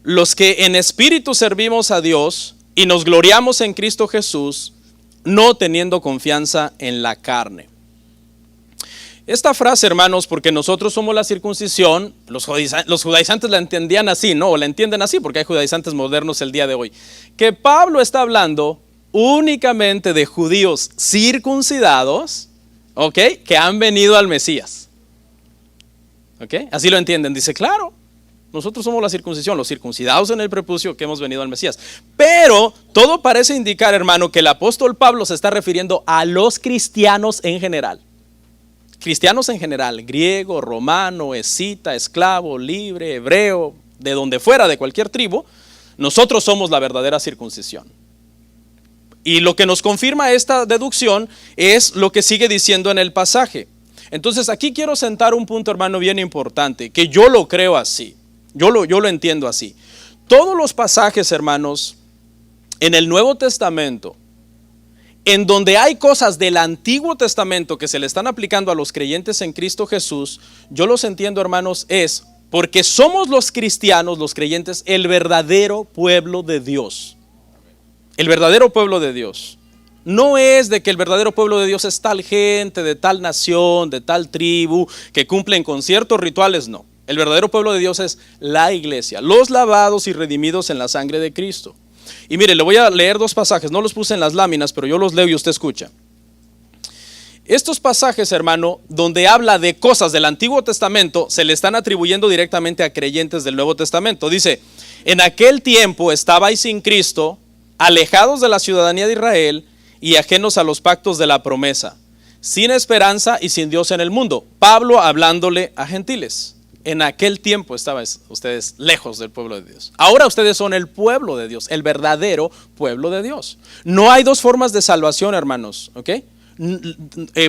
[SPEAKER 2] los que en espíritu servimos a Dios y nos gloriamos en Cristo Jesús, no teniendo confianza en la carne. Esta frase, hermanos, porque nosotros somos la circuncisión, los judaizantes la entendían así, ¿no? O la entienden así, porque hay judaizantes modernos el día de hoy. Que Pablo está hablando únicamente de judíos circuncidados, ¿ok? Que han venido al Mesías. ¿Ok? Así lo entienden. Dice, claro, nosotros somos la circuncisión, los circuncidados en el prepucio que hemos venido al Mesías. Pero todo parece indicar, hermano, que el apóstol Pablo se está refiriendo a los cristianos en general. Cristianos en general, griego, romano, escita, esclavo, libre, hebreo, de donde fuera, de cualquier tribu, nosotros somos la verdadera circuncisión. Y lo que nos confirma esta deducción es lo que sigue diciendo en el pasaje. Entonces aquí quiero sentar un punto, hermano, bien importante, que yo lo creo así, yo lo entiendo así. Todos los pasajes, hermanos, en el Nuevo Testamento, en donde hay cosas del Antiguo Testamento que se le están aplicando a los creyentes en Cristo Jesús, yo los entiendo, hermanos, es porque somos los cristianos, los creyentes, el verdadero pueblo de Dios. El verdadero pueblo de Dios. No es de que el verdadero pueblo de Dios es tal gente, de tal nación, de tal tribu, que cumplen con ciertos rituales, no. El verdadero pueblo de Dios es la iglesia, los lavados y redimidos en la sangre de Cristo. Y mire, le voy a leer dos pasajes, no los puse en las láminas, pero yo los leo y usted escucha. Estos pasajes, hermano, donde habla de cosas del Antiguo Testamento, se le están atribuyendo directamente a creyentes del Nuevo Testamento. Dice, en aquel tiempo estabais sin Cristo, alejados de la ciudadanía de Israel y ajenos a los pactos de la promesa, sin esperanza y sin Dios en el mundo. Pablo hablándole a gentiles. En aquel tiempo estaban ustedes lejos del pueblo de Dios. Ahora ustedes son el pueblo de Dios, el verdadero pueblo de Dios. No hay dos formas de salvación, hermanos, ¿ok?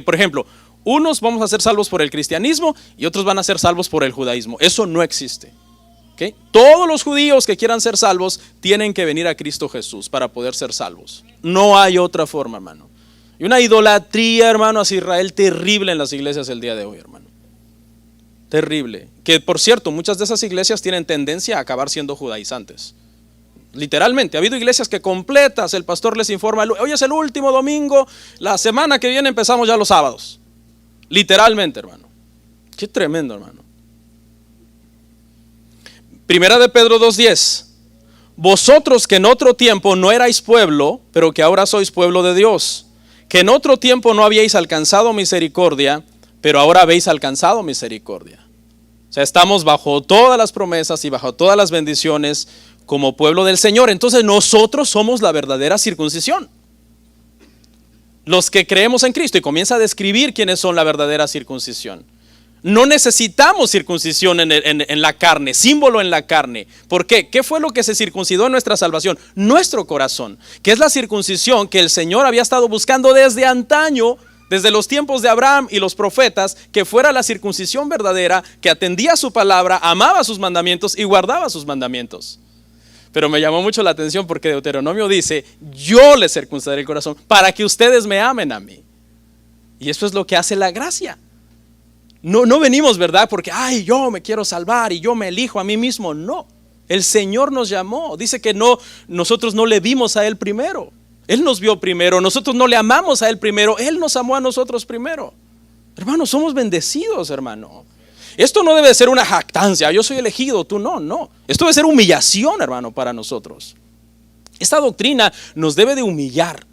[SPEAKER 2] Por ejemplo, unos vamos a ser salvos por el cristianismo y otros van a ser salvos por el judaísmo. Eso no existe, ¿ok? Todos los judíos que quieran ser salvos tienen que venir a Cristo Jesús para poder ser salvos. No hay otra forma, hermano. Y una idolatría, hermano, hacia Israel terrible en las iglesias el día de hoy, hermano. Terrible. Que por cierto, muchas de esas iglesias tienen tendencia a acabar siendo judaizantes. Literalmente, ha habido iglesias que completas, el pastor les informa, hoy es el último domingo, la semana que viene empezamos ya los sábados. Literalmente, hermano. Qué tremendo, hermano. Primera de Pedro 2:10. Vosotros que en otro tiempo no erais pueblo, pero que ahora sois pueblo de Dios, que en otro tiempo no habíais alcanzado misericordia, pero ahora habéis alcanzado misericordia. O sea, estamos bajo todas las promesas y bajo todas las bendiciones como pueblo del Señor. Entonces nosotros somos la verdadera circuncisión. Los que creemos en Cristo, y comienza a describir quiénes son la verdadera circuncisión. No necesitamos circuncisión en la carne, símbolo en la carne. ¿Por qué? ¿Qué fue lo que se circuncidó en nuestra salvación? Nuestro corazón, que es la circuncisión que el Señor había estado buscando desde antaño, desde los tiempos de Abraham y los profetas, que fuera la circuncisión verdadera, que atendía su palabra, amaba sus mandamientos y guardaba sus mandamientos. Pero me llamó mucho la atención porque Deuteronomio dice, yo les circuncidaré el corazón para que ustedes me amen a mí. Y eso es lo que hace la gracia. No venimos, ¿verdad? Porque, yo me quiero salvar y yo me elijo a mí mismo. No. El Señor nos llamó. Dice que no, nosotros no le vimos a Él primero. Él nos vio primero. Nosotros no le amamos a Él primero. Él nos amó a nosotros primero. Hermanos, somos bendecidos, hermano. Esto no debe ser una jactancia. Yo soy elegido, tú no, no. Esto debe ser humillación, hermano, para nosotros. Esta doctrina nos debe de humillar.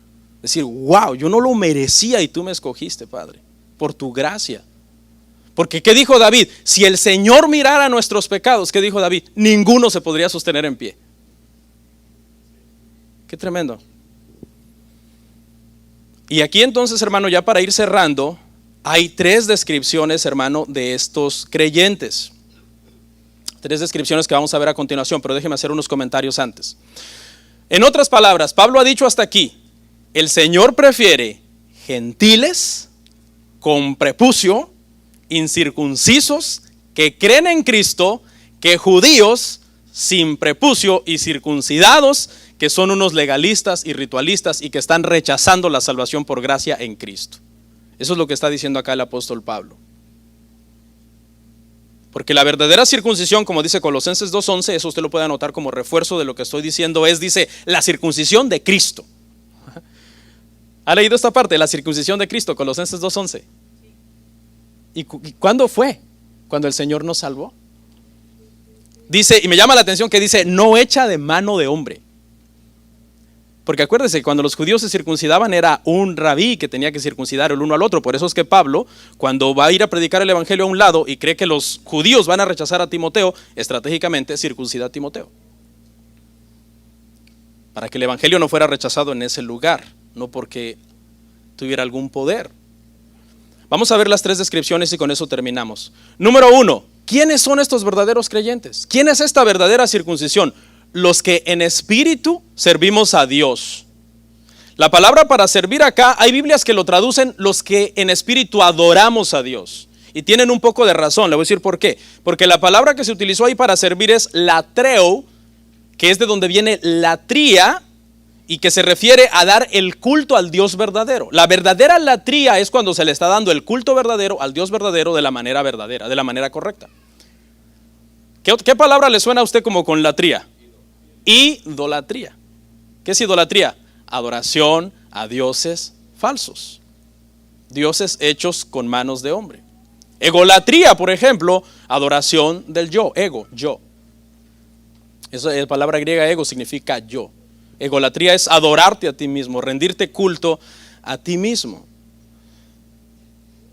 [SPEAKER 2] Decir, wow, yo no lo merecía y tú me escogiste, Padre, por tu gracia. Porque ¿qué dijo David? Si el Señor mirara nuestros pecados, ¿qué dijo David? Ninguno se podría sostener en pie. Qué tremendo. Y aquí entonces, hermano, ya para ir cerrando, hay 3 descripciones, hermano, de estos creyentes. 3 descripciones que vamos a ver a continuación, pero déjeme hacer unos comentarios antes. En otras palabras, Pablo ha dicho hasta aquí, el Señor prefiere gentiles con prepucio, incircuncisos, que creen en Cristo, que judíos sin prepucio y circuncidados, que son unos legalistas y ritualistas y que están rechazando la salvación por gracia en Cristo. Eso es lo que está diciendo acá el apóstol Pablo. Porque la verdadera circuncisión, como dice Colosenses 2:11, eso usted lo puede anotar como refuerzo de lo que estoy diciendo, dice, la circuncisión de Cristo. ¿Ha leído esta parte? La circuncisión de Cristo, Colosenses 2:11. ¿Y cuándo fue? Cuando el Señor nos salvó. Dice, y me llama la atención que dice, no hecha de mano de hombre. Porque acuérdense, cuando los judíos se circuncidaban era un rabí que tenía que circuncidar el uno al otro. Por eso es que Pablo, cuando va a ir a predicar el evangelio a un lado y cree que los judíos van a rechazar a Timoteo, estratégicamente circuncida a Timoteo. Para que el evangelio no fuera rechazado en ese lugar, no porque tuviera algún poder. Vamos a ver las 3 descripciones y con eso terminamos. Número 1, ¿quiénes son estos verdaderos creyentes? ¿Quién es esta verdadera circuncisión? Los que en espíritu servimos a Dios. La palabra para servir acá, hay Biblias que lo traducen los que en espíritu adoramos a Dios. Y tienen un poco de razón, le voy a decir por qué. Porque la palabra que se utilizó ahí para servir es latreo, que es de donde viene latría, y que se refiere a dar el culto al Dios verdadero. La verdadera latría es cuando se le está dando el culto verdadero al Dios verdadero de la manera verdadera, de la manera correcta. ¿Qué palabra le suena a usted como con latría? Idolatría. ¿Qué es idolatría? Adoración a dioses falsos, dioses hechos con manos de hombre. Egolatría, por ejemplo, adoración del yo, ego, yo. La palabra griega ego significa yo. Egolatría es adorarte a ti mismo, rendirte culto a ti mismo.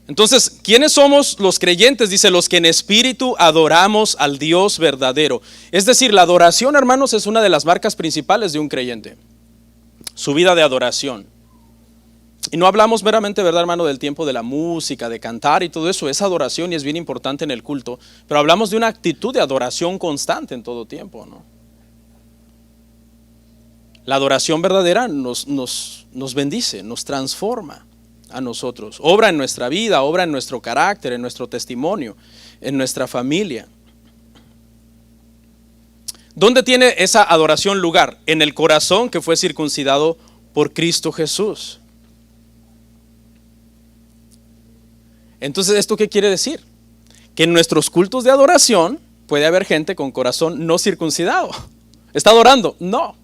[SPEAKER 2] Entonces, ¿quiénes somos los creyentes? Dice, los que en espíritu adoramos al Dios verdadero. Es decir, la adoración, hermanos, es una de las marcas principales de un creyente. Su vida de adoración. Y no hablamos meramente, ¿verdad, hermano?, del tiempo de la música, de cantar y todo eso. Es adoración y es bien importante en el culto. Pero hablamos de una actitud de adoración constante en todo tiempo, ¿no? La adoración verdadera nos bendice, nos transforma a nosotros. Obra en nuestra vida, obra en nuestro carácter, en nuestro testimonio, en nuestra familia. ¿Dónde tiene esa adoración lugar? En el corazón que fue circuncidado por Cristo Jesús. Entonces, ¿esto qué quiere decir? Que en nuestros cultos de adoración puede haber gente con corazón no circuncidado. ¿Está adorando? No.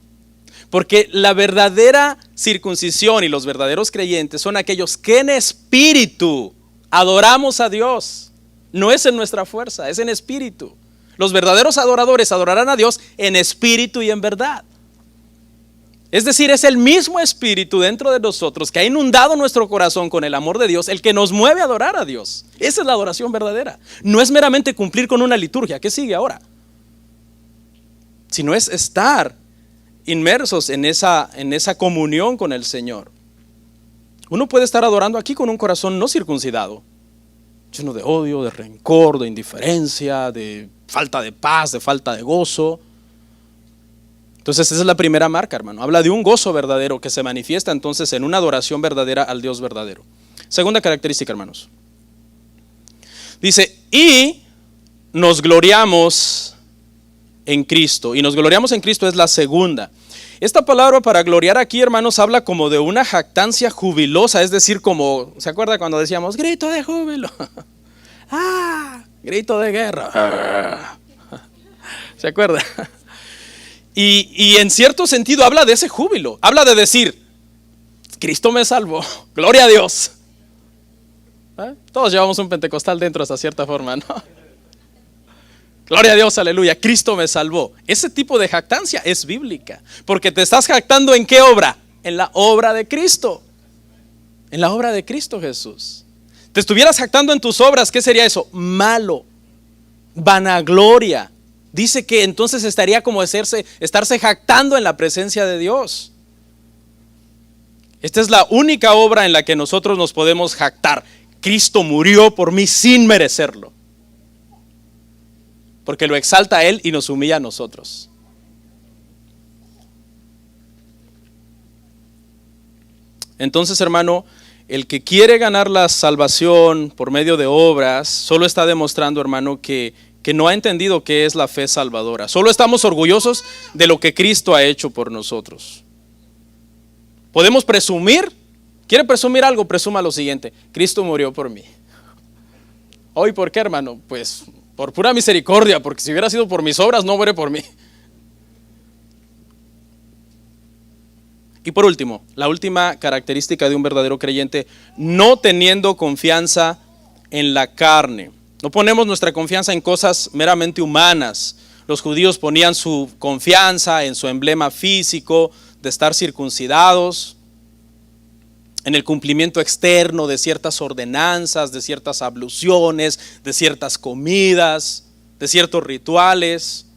[SPEAKER 2] Porque la verdadera circuncisión y los verdaderos creyentes son aquellos que en espíritu adoramos a Dios. No es en nuestra fuerza, es en espíritu. Los verdaderos adoradores adorarán a Dios en espíritu y en verdad. Es decir, es el mismo espíritu dentro de nosotros que ha inundado nuestro corazón con el amor de Dios, el que nos mueve a adorar a Dios. Esa es la adoración verdadera. No es meramente cumplir con una liturgia. ¿Qué sigue ahora? Sino es estar inmersos en esa comunión con el Señor. Uno puede estar adorando aquí con un corazón no circuncidado, lleno de odio, de rencor, de indiferencia, de falta de paz, de falta de gozo. Entonces esa es la primera marca, hermano. Habla de un gozo verdadero que se manifiesta entonces en una adoración verdadera al Dios verdadero. Segunda característica, hermanos. Dice, y nos gloriamos en Cristo. Y nos gloriamos en Cristo es la segunda. Esta palabra para gloriar aquí, hermanos, habla como de una jactancia jubilosa, es decir, como, ¿se acuerda cuando decíamos grito de júbilo? ¡Ah! Grito de guerra. ¿Se acuerda? Y en cierto sentido habla de ese júbilo. Habla de decir, Cristo me salvó, gloria a Dios. Todos llevamos un pentecostal dentro hasta cierta forma, ¿no? Gloria a Dios, aleluya, Cristo me salvó. Ese tipo de jactancia es bíblica, porque te estás jactando ¿en qué obra? En la obra de Cristo. En la obra de Cristo Jesús. Te estuvieras jactando en tus obras, ¿qué sería eso? Malo, vanagloria. Dice que entonces estaría como estarse jactando en la presencia de Dios. Esta es la única obra en la que nosotros nos podemos jactar. Cristo murió por mí sin merecerlo. Porque lo exalta a Él y nos humilla a nosotros. Entonces, hermano, el que quiere ganar la salvación por medio de obras, solo está demostrando, hermano, que no ha entendido qué es la fe salvadora. Solo estamos orgullosos de lo que Cristo ha hecho por nosotros. Podemos presumir. ¿Quiere presumir algo? Presuma lo siguiente: Cristo murió por mí. ¿Hoy por qué, hermano? Pues por pura misericordia, porque si hubiera sido por mis obras, no muere por mí. Y por último, la última característica de un verdadero creyente: no teniendo confianza en la carne. No ponemos nuestra confianza en cosas meramente humanas. Los judíos ponían su confianza en su emblema físico de estar circuncidados, en el cumplimiento externo de ciertas ordenanzas, de ciertas abluciones, de ciertas comidas, de ciertos rituales.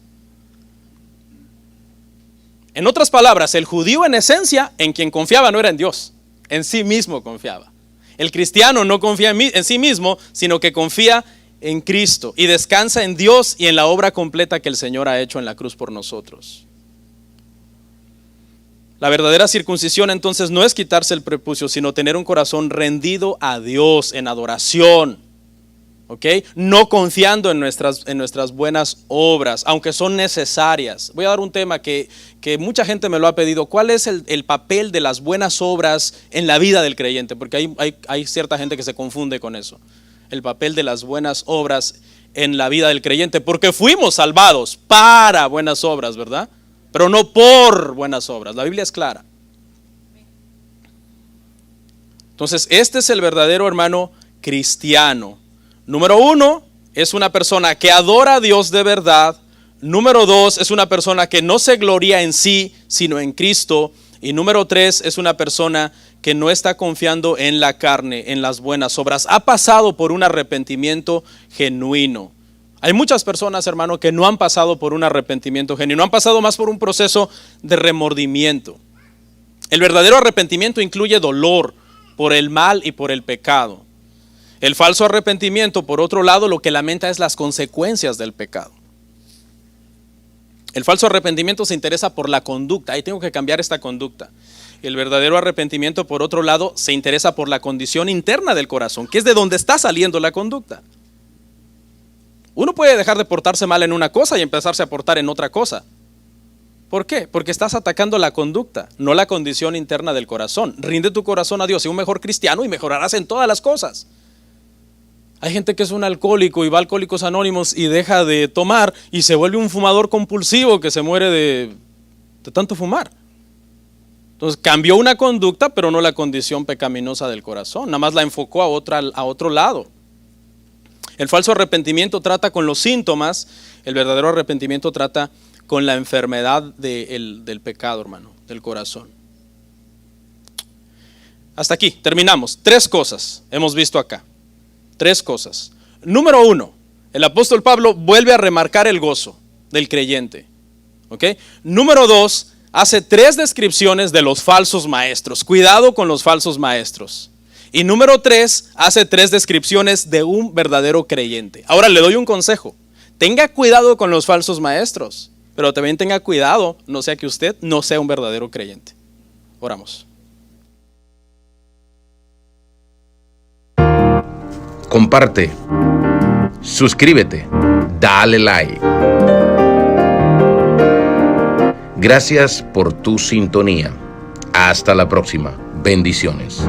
[SPEAKER 2] En otras palabras, el judío en esencia en quien confiaba no era en Dios, en sí mismo confiaba. El cristiano no confía en sí mismo, sino que confía en Cristo y descansa en Dios y en la obra completa que el Señor ha hecho en la cruz por nosotros. La verdadera circuncisión entonces no es quitarse el prepucio, sino tener un corazón rendido a Dios en adoración, ¿ok? No confiando en nuestras buenas obras, aunque son necesarias. Voy a dar un tema que mucha gente me lo ha pedido: ¿cuál es el papel de las buenas obras en la vida del creyente? Porque hay cierta gente que se confunde con eso. El papel de las buenas obras en la vida del creyente, porque fuimos salvados para buenas obras, ¿verdad? Pero no por buenas obras. La Biblia es clara. Entonces, este es el verdadero, hermano, cristiano. Número 1, es una persona que adora a Dios de verdad. Número 2, es una persona que no se gloria en sí, sino en Cristo. Y número 3, es una persona que no está confiando en la carne, en las buenas obras. Ha pasado por un arrepentimiento genuino. Hay muchas personas, hermano, que no han pasado por un arrepentimiento genuino, han pasado más por un proceso de remordimiento. El verdadero arrepentimiento incluye dolor por el mal y por el pecado. El falso arrepentimiento, por otro lado, lo que lamenta es las consecuencias del pecado. El falso arrepentimiento se interesa por la conducta, ahí tengo que cambiar esta conducta. El verdadero arrepentimiento, por otro lado, se interesa por la condición interna del corazón, que es de donde está saliendo la conducta. Uno puede dejar de portarse mal en una cosa y empezarse a portar en otra cosa. ¿Por qué? Porque estás atacando la conducta, no la condición interna del corazón. Rinde tu corazón a Dios, sé un mejor cristiano y mejorarás en todas las cosas. Hay gente que es un alcohólico y va a Alcohólicos Anónimos y deja de tomar y se vuelve un fumador compulsivo que se muere de tanto fumar. Entonces cambió una conducta, pero no la condición pecaminosa del corazón, nada más la enfocó a otro lado. El falso arrepentimiento trata con los síntomas, el verdadero arrepentimiento trata con la enfermedad del pecado, hermano, del corazón. Hasta aquí, terminamos. 3 cosas hemos visto acá. 3 cosas. Número 1, el apóstol Pablo vuelve a remarcar el gozo del creyente. ¿Ok? Número 2, hace 3 descripciones de los falsos maestros. Cuidado con los falsos maestros. Y número 3, hace 3 descripciones de un verdadero creyente. Ahora le doy un consejo: tenga cuidado con los falsos maestros, pero también tenga cuidado, no sea que usted no sea un verdadero creyente. Oramos.
[SPEAKER 1] Comparte, suscríbete, dale like. Gracias por tu sintonía. Hasta la próxima. Bendiciones.